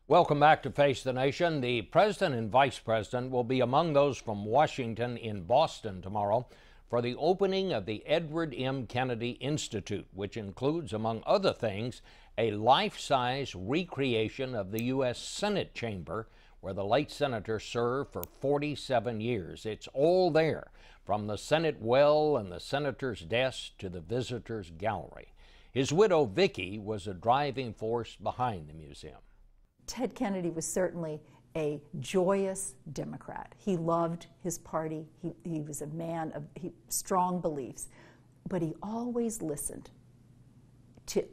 Welcome back to Face the Nation. The president and vice president will be among those from Washington in Boston tomorrow for the opening of the Edward M. Kennedy Institute, which includes, among other things, a life-size recreation of the U.S. Senate chamber where the late senator served for 47 years. It's all there, from the Senate well and the senator's desk to the visitors' gallery. His widow, Vicki, was a driving force behind the museum. Ted Kennedy was certainly a joyous Democrat. He loved his party. He was a man of strong beliefs, but he always listened to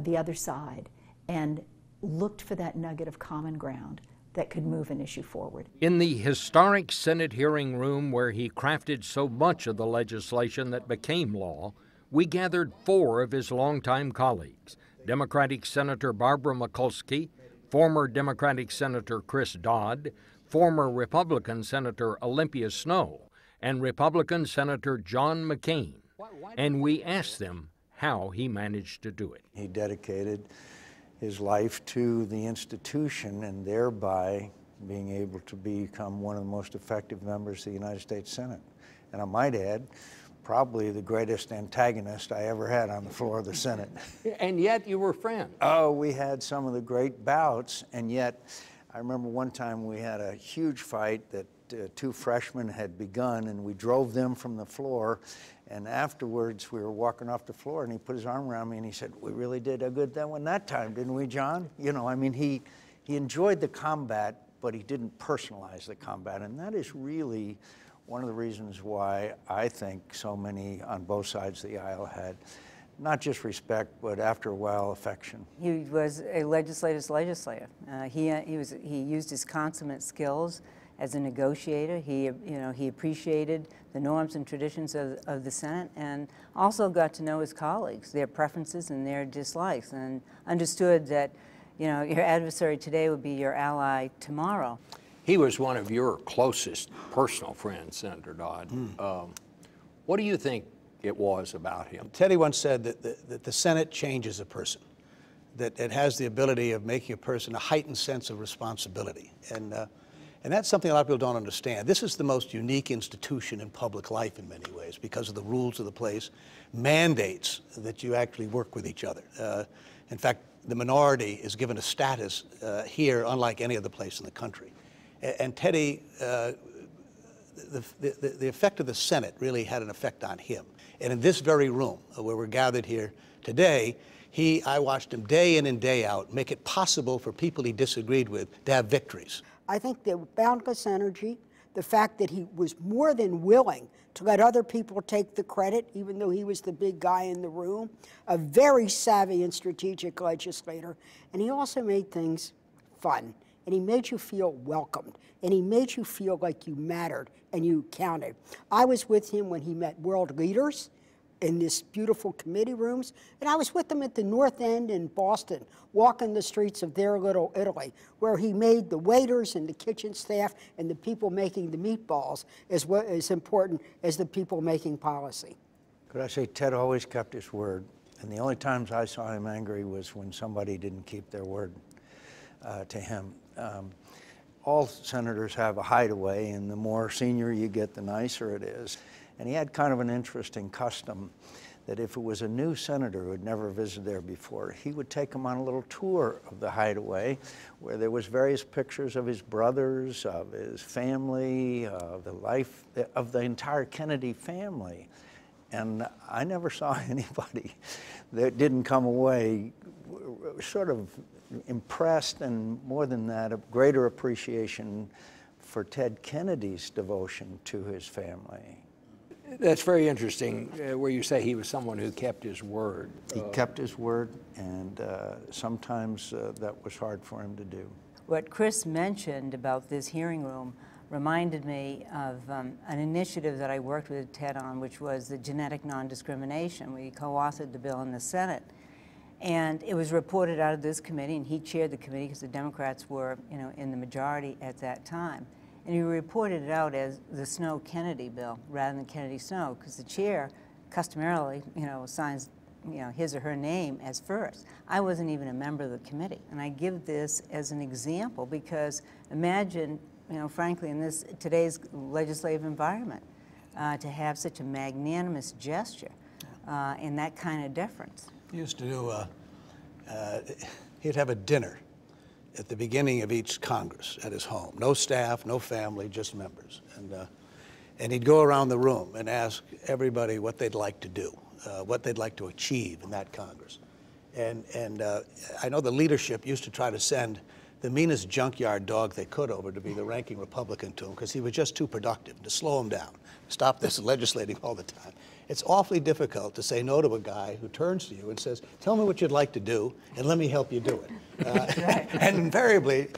the other side and looked for that nugget of common ground that could move an issue forward. In the historic Senate hearing room where he crafted so much of the legislation that became law, we gathered 4 of his longtime colleagues: Democratic Senator Barbara Mikulski, former Democratic Senator Chris Dodd, former Republican Senator Olympia Snowe, and Republican Senator John McCain. And we asked them how he managed to do it. He dedicated his life to the institution and thereby being able to become one of the most effective members of the United States Senate. And I might add, probably the greatest antagonist I ever had on the floor of the Senate. And yet you were friends. Oh, we had some of the great bouts, and yet I remember one time we had a huge fight that 2 freshmen had begun, and we drove them from the floor, and afterwards we were walking off the floor and he put his arm around me and he said, "We really did a good one that time, didn't we, John?" You know, I mean, he enjoyed the combat, but he didn't personalize the combat, and that is really one of the reasons why I think so many on both sides of the aisle had not just respect, but after a while, affection. He was a legislator's legislator. He used his consummate skills as a negotiator. He appreciated the norms and traditions of the Senate, and also got to know his colleagues, their preferences and their dislikes, and understood that, your adversary today would be your ally tomorrow. He was one of your closest personal friends, Senator Dodd. What do you think it was about him? Teddy once said that the Senate changes a person, that it has the ability of making a person a heightened sense of responsibility. And that's something a lot of people don't understand. This is the most unique institution in public life in many ways because of the rules of the place, mandates that you actually work with each other. In fact, the minority is given a status here unlike any other place in the country. And Teddy, the effect of the Senate really had an effect on him. And in this very room where we're gathered here today, I watched him day in and day out make it possible for people he disagreed with to have victories. I think the boundless energy, the fact that he was more than willing to let other people take the credit, even though he was the big guy in the room, a very savvy and strategic legislator, and he also made things fun. And he made you feel welcomed, and he made you feel like you mattered and you counted. I was with him when he met world leaders in this beautiful committee rooms, and I was with him at the North End in Boston, walking the streets of their little Italy, where he made the waiters and the kitchen staff and the people making the meatballs as important as the people making policy. Could I say Ted always kept his word, and the only times I saw him angry was when somebody didn't keep their word to him. All senators have a hideaway, and the more senior you get, the nicer it is. And he had kind of an interesting custom that if it was a new senator who had never visited there before, he would take them on a little tour of the hideaway where there was various pictures of his brothers, of his family, of the life of the entire Kennedy family. And I never saw anybody that didn't come away sort of impressed, and more than that, a greater appreciation for Ted Kennedy's devotion to his family. That's very interesting, where you say he was someone who kept his word. He kept his word, and sometimes that was hard for him to do. What Chris mentioned about this hearing room reminded me of an initiative that I worked with Ted on, which was the genetic non-discrimination. We co-authored the bill in the Senate. And it was reported out of this committee, and he chaired the committee because the Democrats were, in the majority at that time. And he reported it out as the Snowe-Kennedy bill rather than Kennedy-Snowe, because the chair customarily, signs his or her name as first. I wasn't even a member of the committee. And I give this as an example because imagine, frankly, in today's legislative environment, to have such a magnanimous gesture and that kind of deference. He used to do, he'd have a dinner at the beginning of each Congress at his home. No staff, no family, just members. And he'd go around the room and ask everybody what they'd like to do, what they'd like to achieve in that Congress. And I know the leadership used to try to send the meanest junkyard dog they could over to be the ranking Republican to him because he was just too productive, to slow him down, stop this legislating all the time. It's awfully difficult to say no to a guy who turns to you and says, tell me what you'd like to do and let me help you do it. And invariably,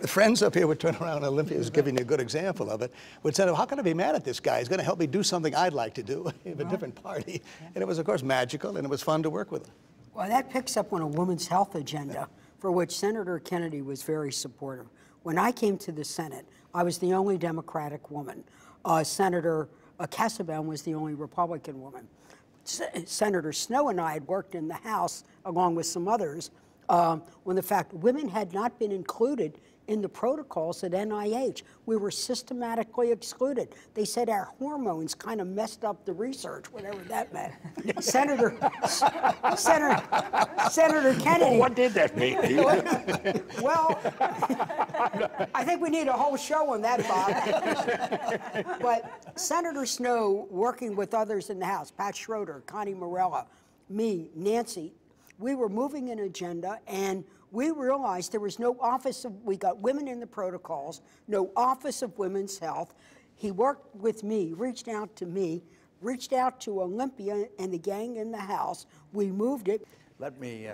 friends up here would turn around, Olympia is giving you a good example of it, would say, how can I be mad at this guy? He's going to help me do something I'd like to do in a different party. And it was, of course, magical, and it was fun to work with him. Well, that picks up on a women's health agenda for which Senator Kennedy was very supportive. When I came to the Senate, I was the only Democratic woman. Senator Casabon was the only Republican woman. Senator Snowe and I had worked in the House, along with some others, when the fact women had not been included in the protocols at NIH. We were systematically excluded. They said our hormones kind of messed up the research, whatever that meant. Senator Kennedy. What did that mean? Well, I think we need a whole show on that, Bob. But Senator Snowe, working with others in the House, Pat Schroeder, Connie Morella, me, Nancy, we were moving an agenda, and we realized there was no office of, we got women in the protocols, no office of women's health. He worked with me, reached out to me, reached out to Olympia and the gang in the House. We moved it. Let me,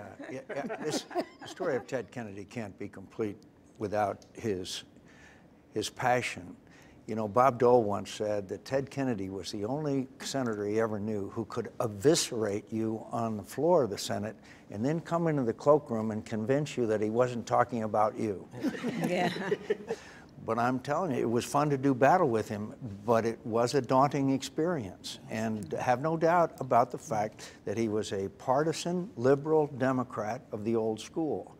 this story of Ted Kennedy can't be complete without his passion. You know, Bob Dole once said that Ted Kennedy was the only senator he ever knew who could eviscerate you on the floor of the Senate and then come into the cloakroom and convince you that he wasn't talking about you. Yeah. But I'm telling you, it was fun to do battle with him, but it was a daunting experience. And have no doubt about the fact that he was a partisan liberal Democrat of the old school.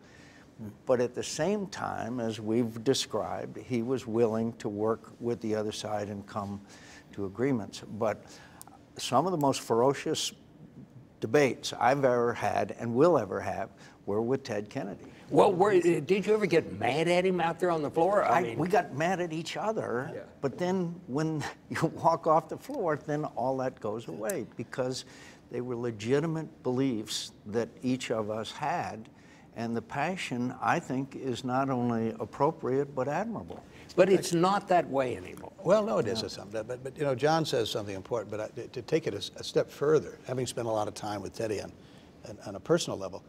But at the same time, as we've described, he was willing to work with the other side and come to agreements. But some of the most ferocious debates I've ever had and will ever have were with Ted Kennedy. Well, did you ever get mad at him out there on the floor? We got mad at each other, yeah. But then when you walk off the floor, then all that goes away because they were legitimate beliefs that each of us had. And the passion, I think, is not only appropriate, but admirable. But it's not that way anymore. Well, no, it is. But you know, John says something important, but to take it a step further, having spent a lot of time with Teddy on a personal level,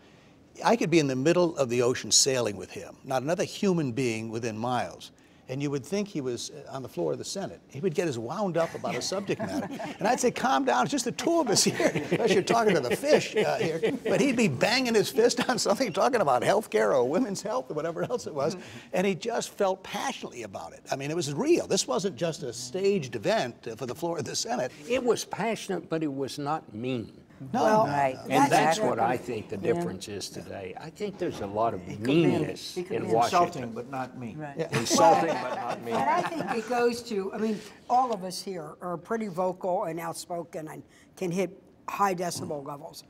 I could be in the middle of the ocean sailing with him, not another human being within miles. And you would think he was on the floor of the Senate. He would get as wound up about a subject matter. And I'd say, calm down, it's just the two of us here. Unless you're talking to the fish here. But he'd be banging his fist on something, talking about health care or women's health or whatever else it was. And he just felt passionately about it. I mean, it was real. This wasn't just a staged event for the floor of the Senate. It was passionate, but it was not mean. No, Well, Right. And that's what I think the difference is today. I think there's a lot of meanness He could in be Washington. insulting, but not mean. Right. Yeah. Insulting, but not mean. And I think it goes to, I mean, all of us here are pretty vocal and outspoken and can hit high decibel levels.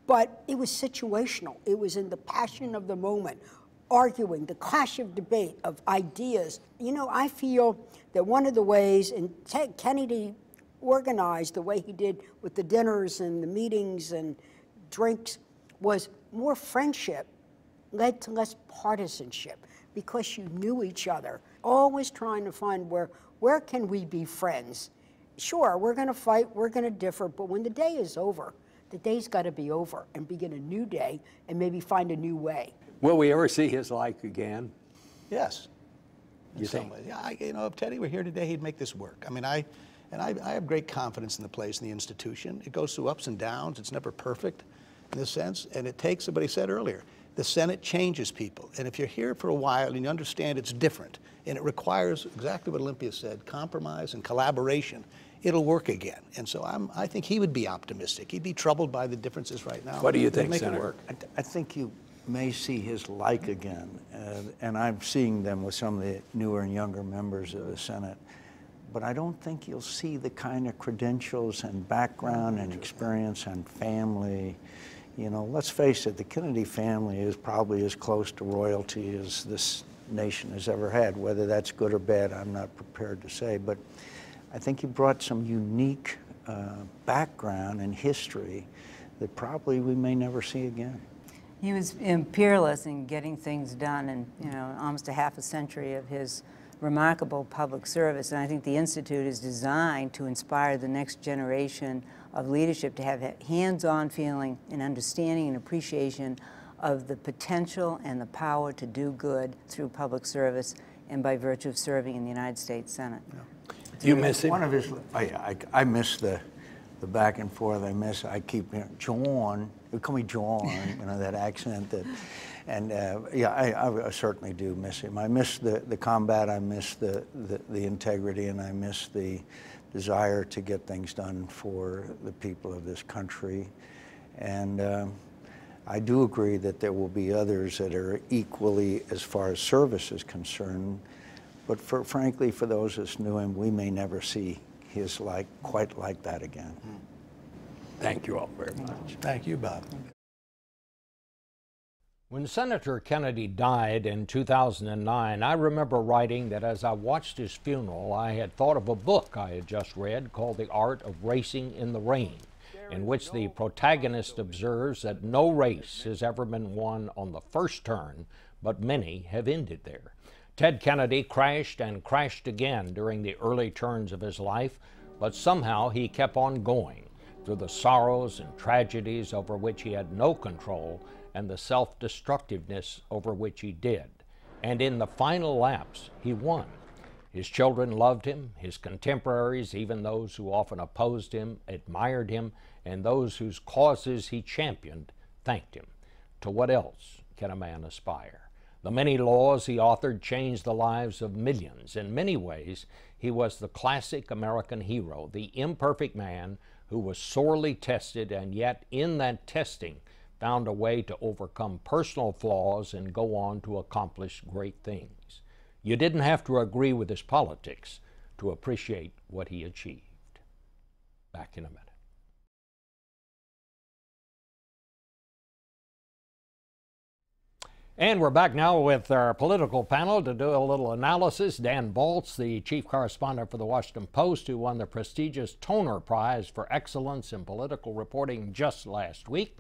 But it was situational. It was in the passion of the moment, arguing, the clash of debate, of ideas. You know, I feel that one of the ways, and Kennedy organized the way he did with the dinners and the meetings and drinks, was more friendship led to less partisanship because you knew each other. Always trying to find where can we be friends? Sure, we're going to fight, we're going to differ, but when the day is over, the day's got to be over and begin a new day and maybe find a new way. Will we ever see his like again? Yes. You think? Yeah, you know, if Teddy were here today, he'd make this work. I mean, I have great confidence in the place and the institution. It goes through ups and downs. It's never perfect in this sense. And it takes, somebody said earlier, the Senate changes people. And if you're here for a while and you understand it's different, and it requires exactly what Olympia said, compromise and collaboration, it'll work again. And so I think he would be optimistic. He'd be troubled by the differences right now. What do you They'd think, make it Senator? work. I think you may see his like again, and I'm seeing them with some of the newer and younger members of the Senate. But I don't think you'll see the kind of credentials and background and experience and family. You know, let's face it, the Kennedy family is probably as close to royalty as this nation has ever had. Whether that's good or bad, I'm not prepared to say. But I think he brought some unique background and history that probably we may never see again. He was peerless in getting things done, and almost a half a century of his remarkable public service. And I think the Institute is designed to inspire the next generation of leadership to have hands-on feeling and understanding and appreciation of the potential and the power to do good through public service and by virtue of serving in the United States Senate. Yeah. You miss him? One of his, I miss the back and forth. I keep hearing John. They call me John. That accent. And I certainly do miss him. I miss the combat. I miss the integrity, and I miss the desire to get things done for the people of this country. And I do agree that there will be others that are equally, as far as service is concerned. But frankly, for those of us who knew him, we may never see his quite like that again. Thank you all very much. Thank you, Bob. When Senator Kennedy died in 2009, I remember writing that as I watched his funeral, I had thought of a book I had just read called The Art of Racing in the Rain, in which the protagonist observes that no race has ever been won on the first turn, but many have ended there. Ted Kennedy crashed and crashed again during the early turns of his life, but somehow he kept on going through the sorrows and tragedies over which he had no control and the self-destructiveness over which he did. And in the final laps, he won. His children loved him, his contemporaries, even those who often opposed him, admired him, and those whose causes he championed, thanked him. To what else can a man aspire? The many laws he authored changed the lives of millions. In many ways, he was the classic American hero, the imperfect man who was sorely tested and yet in that testing found a way to overcome personal flaws and go on to accomplish great things. You didn't have to agree with his politics to appreciate what he achieved. Back in a minute. And we're back now with our political panel to do a little analysis. Dan Baltz, the chief correspondent for the Washington Post, who won the prestigious Toner Prize for Excellence in Political Reporting just last week.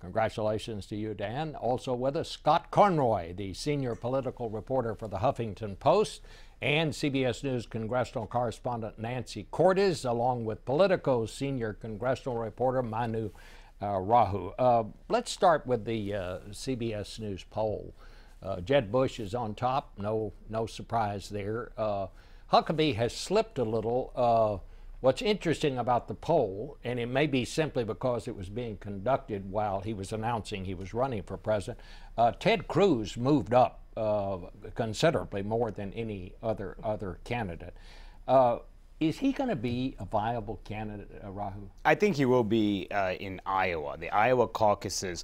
Congratulations to you, Dan. Also with us, Scott Conroy, the senior political reporter for the Huffington Post, and CBS News congressional correspondent Nancy Cordes, along with Politico's senior congressional reporter Manu Rahu. Let's start with the CBS News poll. Jeb Bush is on top, no surprise there. Huckabee has slipped a little. What's interesting about the poll, and it may be simply because it was being conducted while he was announcing he was running for president, Ted Cruz moved up considerably more than any other candidate. Is he going to be a viable candidate, Rahu? I think he will be in Iowa. The Iowa caucuses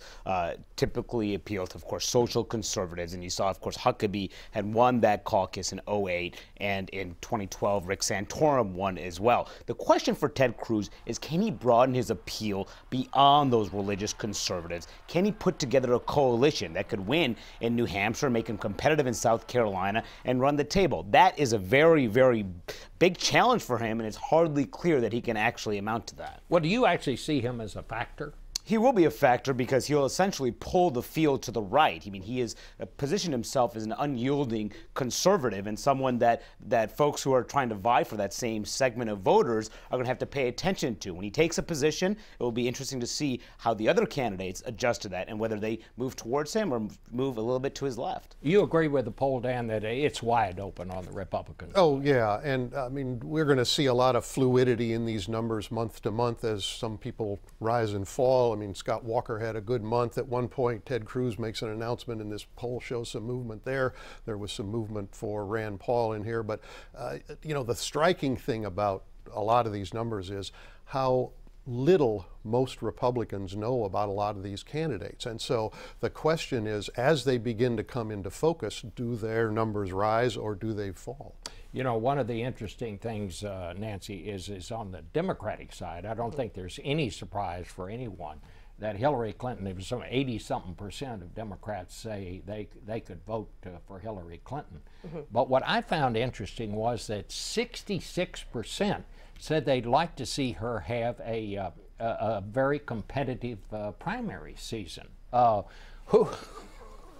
typically appeal to, of course, social conservatives. And you saw, of course, Huckabee had won that caucus in 2008, and in 2012, Rick Santorum won as well. The question for Ted Cruz is, can he broaden his appeal beyond those religious conservatives? Can he put together a coalition that could win in New Hampshire, make him competitive in South Carolina, and run the table? That is a very, very big challenge for him, and it's hardly clear that he can actually amount to that. Well, do you actually see him as a factor? He will be a factor because he'll essentially pull the field to the right. I mean, he has positioned himself as an unyielding conservative and someone that folks who are trying to vie for that same segment of voters are going to have to pay attention to. When he takes a position, it will be interesting to see how the other candidates adjust to that and whether they move towards him or move a little bit to his left. You agree with the poll, Dan, that it's wide open on the Republicans? Oh, yeah. And, I mean, we're going to see a lot of fluidity in these numbers month to month as some people rise and fall. I mean, Scott Walker had a good month. At one point, Ted Cruz makes an announcement, and this poll shows some movement there. There was some movement for Rand Paul in here. But, you know, the striking thing about a lot of these numbers is how little most Republicans know about a lot of these candidates. And so the question is, as they begin to come into focus, do their numbers rise or do they fall? You know, one of the interesting things, Nancy, is on the Democratic side. I don't think there's any surprise for anyone that Hillary Clinton, it was some 80-something% of Democrats say they could vote for Hillary Clinton. But what I found interesting was that 66% said they'd like to see her have a very competitive primary season.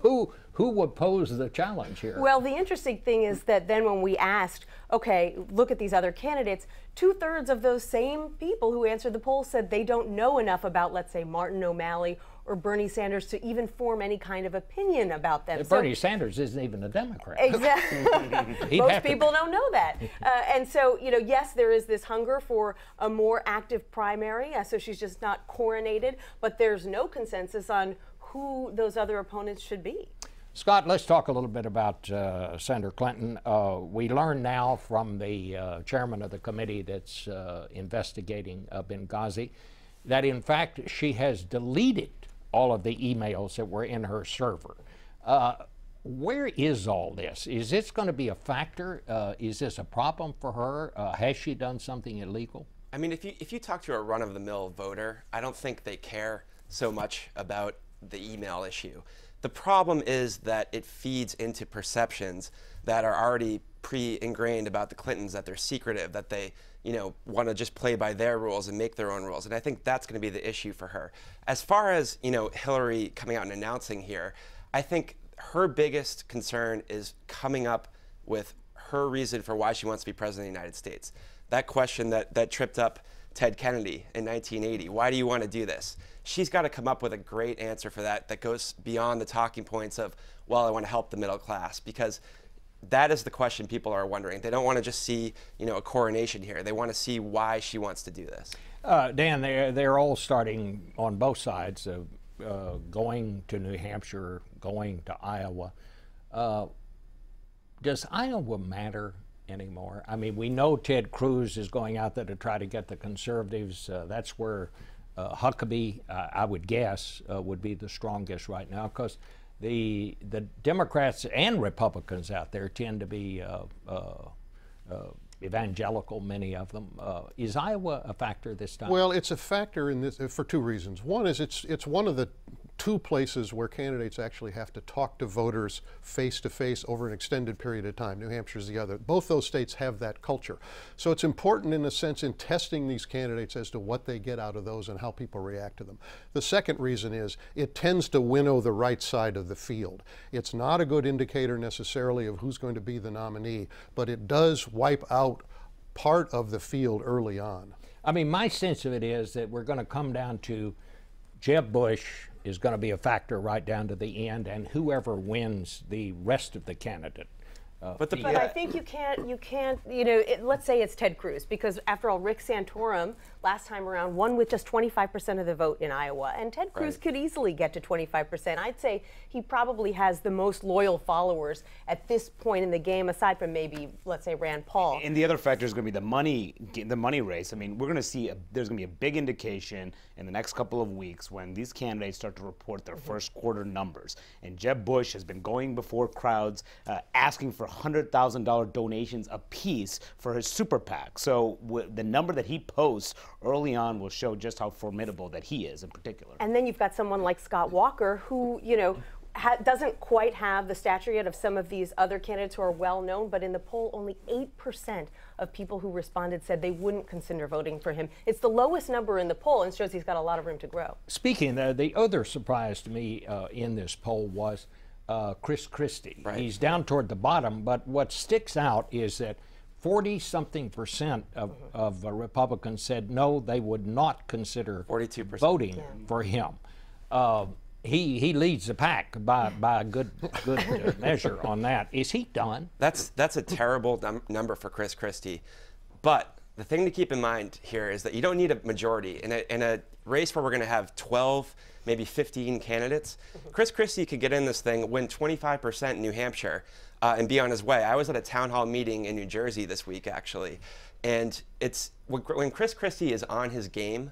Who would pose the challenge here? Well, the interesting thing is that then when we asked, okay, look at these other candidates, 2/3 of those same people who answered the poll said they don't know enough about, let's say, Martin O'Malley or Bernie Sanders to even form any kind of opinion about them. Bernie Sanders isn't even a Democrat. Exactly. Most people don't know that. And so, you know, yes, there is this hunger for a more active primary, so she's just not coronated, but there's no consensus on who those other opponents should be. Scott, let's talk a little bit about Senator Clinton. We learn now from the chairman of the committee that's investigating Benghazi that, in fact, she has deleted all of the emails that were in her server. Where is all this? Is this going to be a factor? Is this a problem for her? Has she done something illegal? I mean, if you talk to a run-of-the-mill voter, I don't think they care so much about the email issue. The problem is that it feeds into perceptions that are already pre-ingrained about the Clintons, that they're secretive, that they, you know, want to just play by their rules and make their own rules. And I think that's going to be the issue for her. As far as, you know, Hillary coming out and announcing here, I think her biggest concern is coming up with her reason for why she wants to be president of the United States. That question that tripped up Ted Kennedy in 1980, why do you want to do this? She's got to come up with a great answer for that that goes beyond the talking points of, well, I want to help the middle class, because that is the question people are wondering. They don't want to just see, you know, a coronation here. They want to see why she wants to do this. Dan, they're all starting on both sides of going to New Hampshire, going to Iowa. Does Iowa matter anymore? I mean, we know Ted Cruz is going out there to try to get the conservatives. That's where Huckabee, I would guess, would be the strongest right now, because the Democrats and Republicans out there tend to be evangelical, many of them. Is Iowa a factor this time? Well, it's a factor in this for two reasons. One is it's one of the two places where candidates actually have to talk to voters face to face over an extended period of time. New Hampshire's the other. Both those states have that culture. So it's important in a sense in testing these candidates as to what they get out of those and how people react to them. The second reason is it tends to winnow the right side of the field. It's not a good indicator necessarily of who's going to be the nominee, but it does wipe out part of the field early on. I mean, my sense of it is that we're going to come down to Jeb Bush is going to be a factor right down to the end, and whoever wins the rest of the candidate. But I think you can't, you know, let's say it's Ted Cruz, because after all, Rick Santorum last time around won with just 25% of the vote in Iowa, and Ted Cruz could easily get to 25%. I'd say he probably has the most loyal followers at this point in the game, aside from maybe, let's say, Rand Paul. And the other factor is going to be the money race. I mean, we're going to see there's going to be a big indication in the next couple of weeks when these candidates start to report their first quarter numbers. And Jeb Bush has been going before crowds asking for $100,000 donations apiece for his super PAC. So the number that he posts early on will show just how formidable that he is in particular. And then you've got someone like Scott Walker who, you know, doesn't quite have the stature yet of some of these other candidates who are well known, but in the poll only 8% of people who responded said they wouldn't consider voting for him. It's the lowest number in the poll and shows he's got a lot of room to grow. Speaking of, the other surprise to me in this poll was Chris Christie. Right. He's down toward the bottom, but what sticks out is that 40-something% of Republicans said no, they would not consider 42% voting for him. He leads the pack by a good measure on that. Is he done? That's a terrible number for Chris Christie. But the thing to keep in mind here is that you don't need a majority. In a race where we're going to have 12, maybe 15 candidates, Chris Christie could get in this thing, win 25% in New Hampshire, and be on his way. I was at a town hall meeting in New Jersey this week, actually, and it's when Chris Christie is on his game,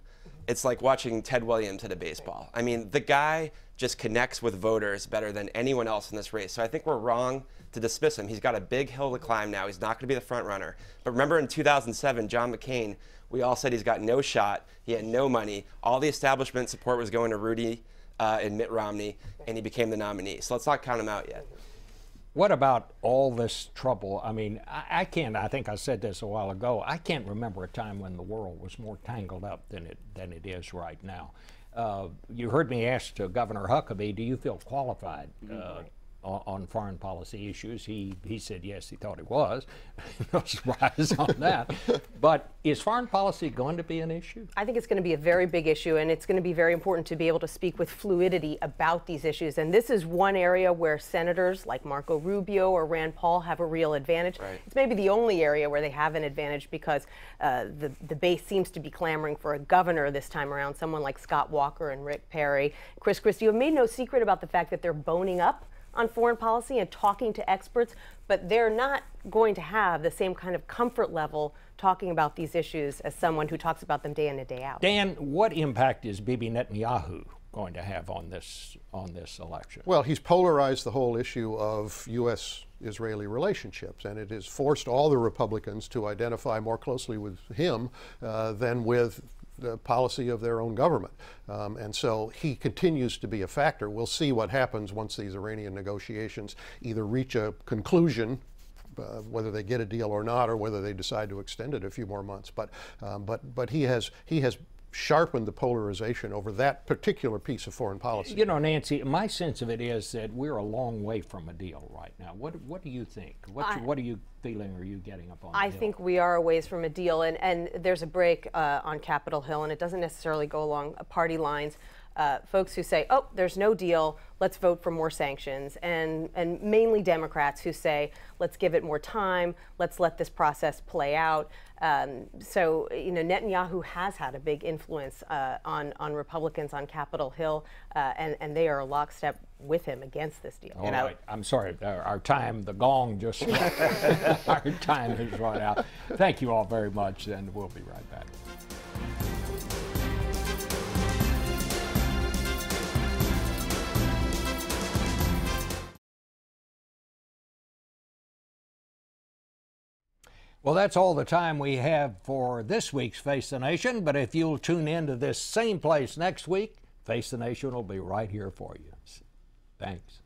it's like watching Ted Williams hit a baseball. I mean, the guy just connects with voters better than anyone else in this race. So I think we're wrong to dismiss him. He's got a big hill to climb now. He's not going to be the front runner. But remember in 2007, John McCain, we all said he's got no shot. He had no money. All the establishment support was going to Rudy and Mitt Romney, and he became the nominee. So let's not count him out yet. What about all this trouble? I mean, I think I said this a while ago, I can't remember a time when the world was more tangled up than it is right now. You heard me ask Governor Huckabee, do you feel qualified on foreign policy issues? He said yes, he thought he was. No surprise on that. But is foreign policy going to be an issue? I think it's going to be a very big issue, and it's going to be very important to be able to speak with fluidity about these issues. And this is one area where senators like Marco Rubio or Rand Paul have a real advantage. Right. It's maybe the only area where they have an advantage because the base seems to be clamoring for a governor this time around, someone like Scott Walker and Rick Perry. Chris Christie have made no secret about the fact that they're boning up on foreign policy and talking to experts, but they're not going to have the same kind of comfort level talking about these issues as someone who talks about them day in and day out. Dan, what impact is Bibi Netanyahu going to have on this election? Well, he's polarized the whole issue of U.S.-Israeli relationships, and it has forced all the Republicans to identify more closely with him than with the policy of their own government. And so he continues to be a factor. We'll see what happens once these Iranian negotiations either reach a conclusion, whether they get a deal or not, or whether they decide to extend it a few more months. But he has sharpened the polarization over that particular piece of foreign policy. You know, Nancy, my sense of it is that we're a long way from a deal right now. What do you think? What are you feeling, are you getting up on? I think we are a ways from a deal, and there's a break on Capitol Hill, and it doesn't necessarily go along party lines. Folks who say, oh, there's no deal, let's vote for more sanctions, and mainly Democrats who say, let's give it more time, let's let this process play out. So, you know, Netanyahu has had a big influence on Republicans on Capitol Hill, and they are lockstep with him against this deal. All right. I'm sorry, our time, the gong just, our time has run out. Thank you all very much, and we'll be right back. Well, that's all the time we have for this week's Face the Nation, but if you'll tune in to this same place next week, Face the Nation will be right here for you. Thanks.